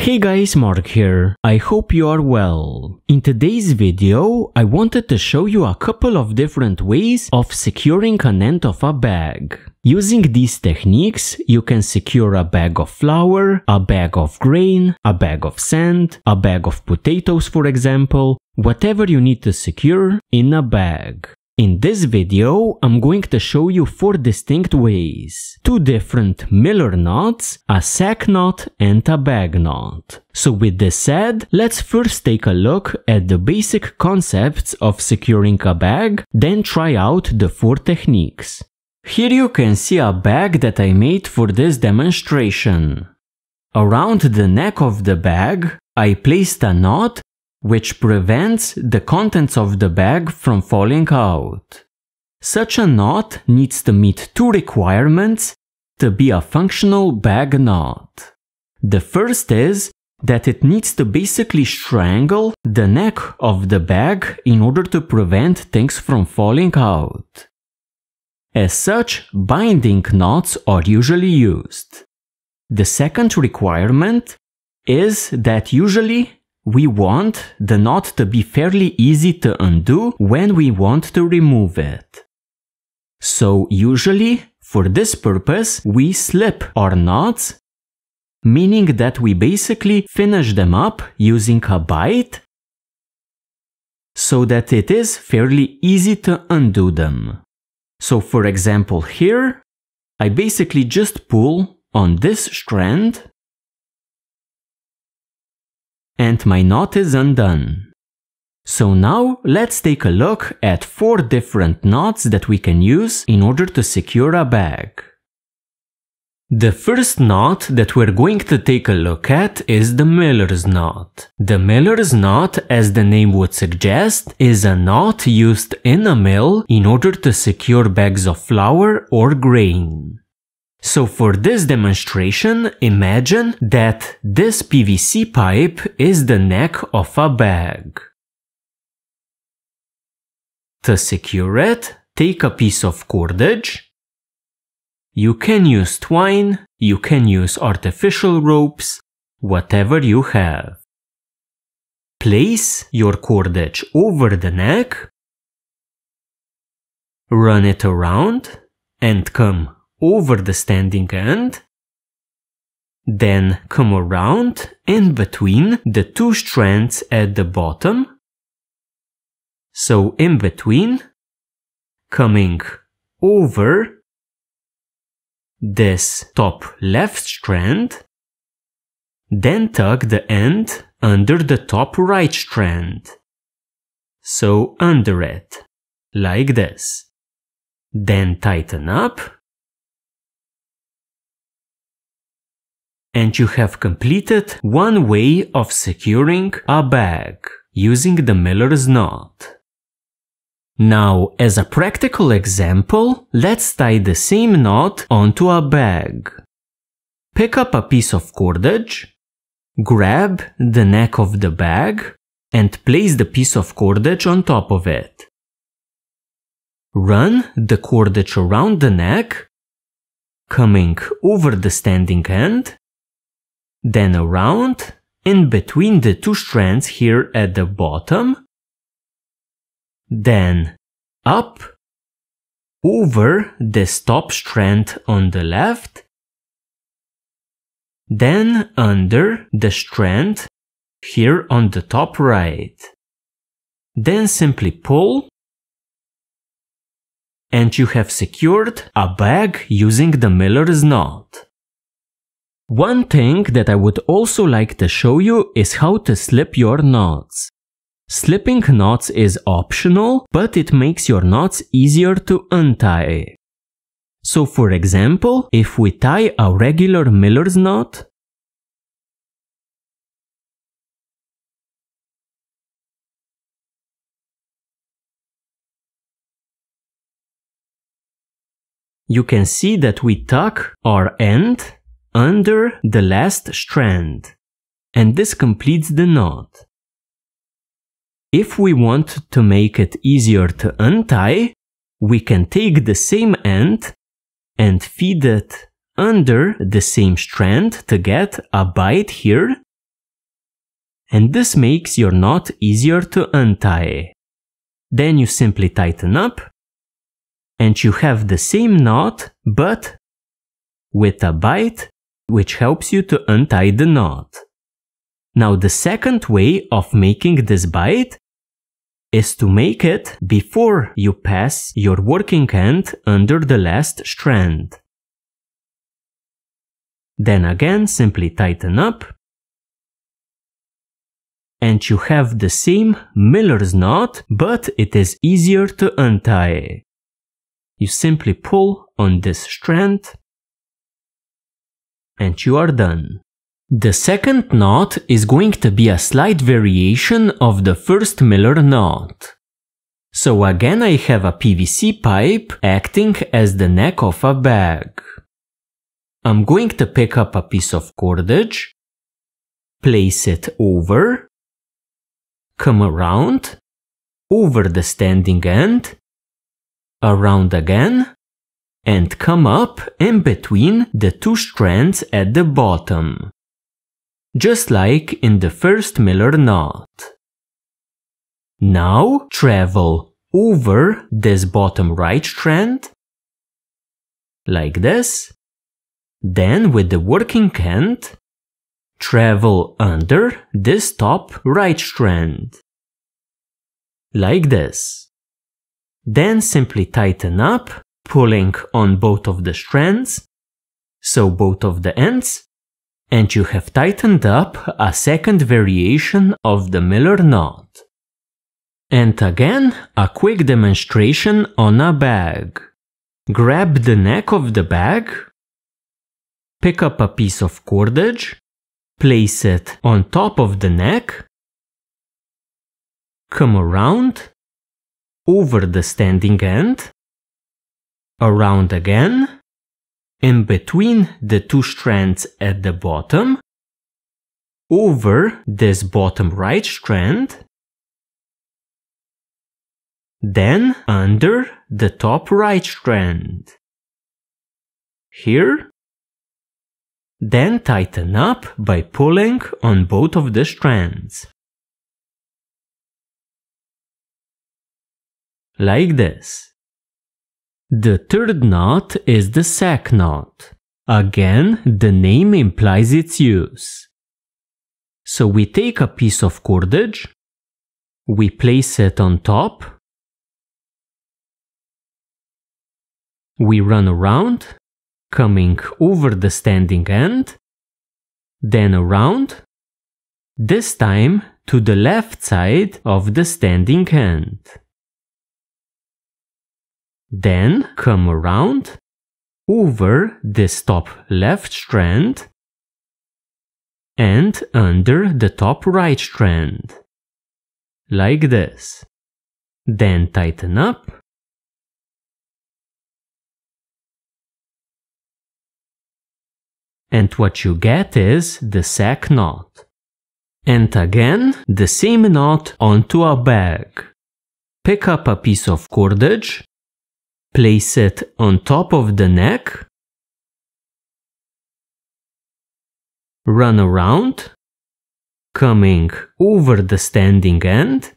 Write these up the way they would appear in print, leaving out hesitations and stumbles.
Hey guys, Mark here. I hope you are well. In today's video, I wanted to show you a couple of different ways of securing an end of a bag. Using these techniques, you can secure a bag of flour, a bag of grain, a bag of sand, a bag of potatoes for example, whatever you need to secure in a bag. In this video, I'm going to show you 4 distinct ways. 2 different miller knots, a sack knot and a bag knot. So with this said, let's first take a look at the basic concepts of securing a bag, then try out the 4 techniques. Here you can see a bag that I made for this demonstration. Around the neck of the bag, I placed a knot which prevents the contents of the bag from falling out. Such a knot needs to meet 2 requirements to be a functional bag knot. The first is that it needs to basically strangle the neck of the bag in order to prevent things from falling out. As such, binding knots are usually used. The second requirement is that usually we want the knot to be fairly easy to undo when we want to remove it. So usually, for this purpose, we slip our knots, meaning that we basically finish them up using a bite so that it is fairly easy to undo them. So for example here, I basically just pull on this strand and my knot is undone. So now let's take a look at 4 different knots that we can use in order to secure a bag. The first knot that we're going to take a look at is the miller's knot. The miller's knot, as the name would suggest, is a knot used in a mill in order to secure bags of flour or grain. So for this demonstration, imagine that this PVC pipe is the neck of a bag. To secure it, take a piece of cordage. You can use twine, you can use artificial ropes, whatever you have. Place your cordage over the neck, run it around, and come over the standing end, then come around in between the 2 strands at the bottom. So in between, coming over this top left strand, then tug the end under the top right strand. So under it, like this. Then tighten up. And you have completed 1 way of securing a bag using the miller's knot. Now, as a practical example, let's tie the same knot onto a bag. Pick up a piece of cordage, grab the neck of the bag, and place the piece of cordage on top of it. Run the cordage around the neck, coming over the standing end, then around, in between the 2 strands here at the bottom, then up, over this top strand on the left, then under the strand here on the top right. Then simply pull, and you have secured a bag using the miller's knot. One thing that I would also like to show you is how to slip your knots. Slipping knots is optional, but it makes your knots easier to untie. So for example, if we tie a regular miller's knot, you can see that we tuck our end under the last strand, and this completes the knot. If we want to make it easier to untie, we can take the same end and feed it under the same strand to get a bite here and this makes your knot easier to untie. Then you simply tighten up, and you have the same knot, but with a bite, which helps you to untie the knot. Now the second way of making this bite is to make it before you pass your working end under the last strand. Then again, simply tighten up, and you have the same miller's knot, but it is easier to untie. You simply pull on this strand, and you are done. The second knot is going to be a slight variation of the first miller knot. So again, I have a PVC pipe acting as the neck of a bag. I'm going to pick up a piece of cordage, place it over, come around, over the standing end, around again, and come up in between the two strands at the bottom, just like in the first miller knot. Now travel over this bottom right strand, like this. Then with the working end, travel under this top right strand, like this. Then simply tighten up, pulling on both of the strands, so both of the ends, and you have tightened up a second variation of the miller knot. And again, a quick demonstration on a bag. Grab the neck of the bag, pick up a piece of cordage, place it on top of the neck, come around, over the standing end, around again, in between the two strands at the bottom, over this bottom right strand, then under the top right strand. Here. Then tighten up by pulling on both of the strands. Like this. The third knot is the sack knot. Again, the name implies its use. So we take a piece of cordage, we place it on top, we run around, coming over the standing end, then around, this time to the left side of the standing end. Then come around, over this top left strand, and under the top right strand, like this. Then tighten up, and what you get is the sack knot. And again, the same knot onto a bag. Pick up a piece of cordage, place it on top of the neck, run around, coming over the standing end,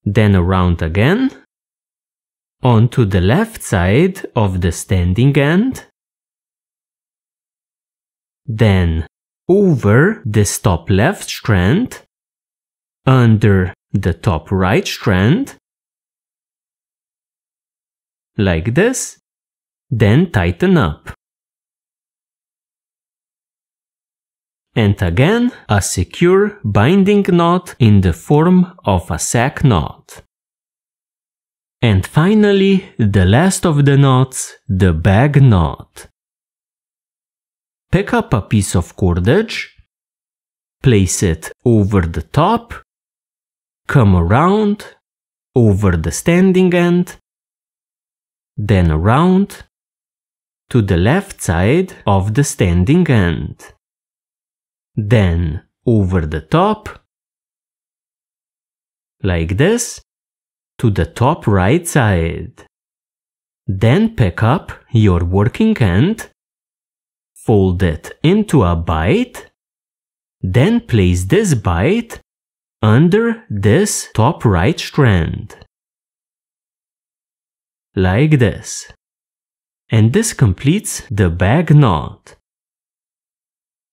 then around again, onto the left side of the standing end, then over this top left strand, under the top right strand, like this, then tighten up. And again, a secure binding knot in the form of a sack knot. And finally, the last of the knots, the bag knot. Pick up a piece of cordage, place it over the top, come around, over the standing end, then around, to the left side of the standing end, then over the top, like this, to the top right side. Then pick up your working end, fold it into a bite, Then place this bight under this top right strand. Like this. And this completes the bag knot.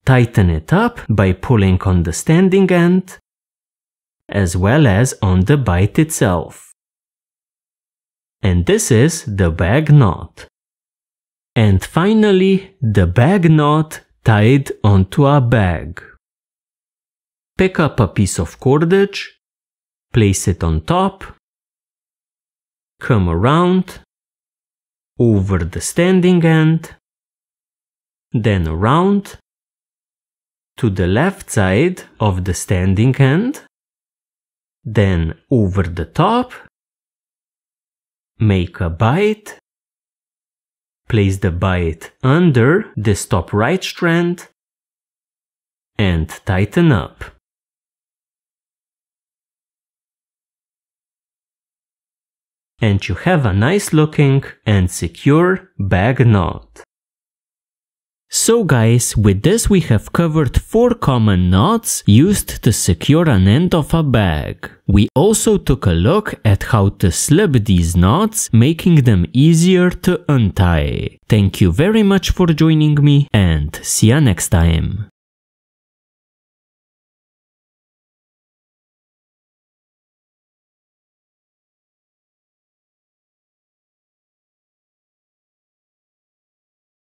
Tighten it up by pulling on the standing end, as well as on the bight itself. And this is the bag knot. And finally, the bag knot tied onto a bag. Pick up a piece of cordage, place it on top, come around, over the standing end, then around to the left side of the standing end, then over the top, make a bight, place the bight under this top right strand, and tighten up. And you have a nice looking and secure bag knot. So guys, with this we have covered 4 common knots used to secure an end of a bag. We also took a look at how to slip these knots, making them easier to untie. Thank you very much for joining me and see ya next time.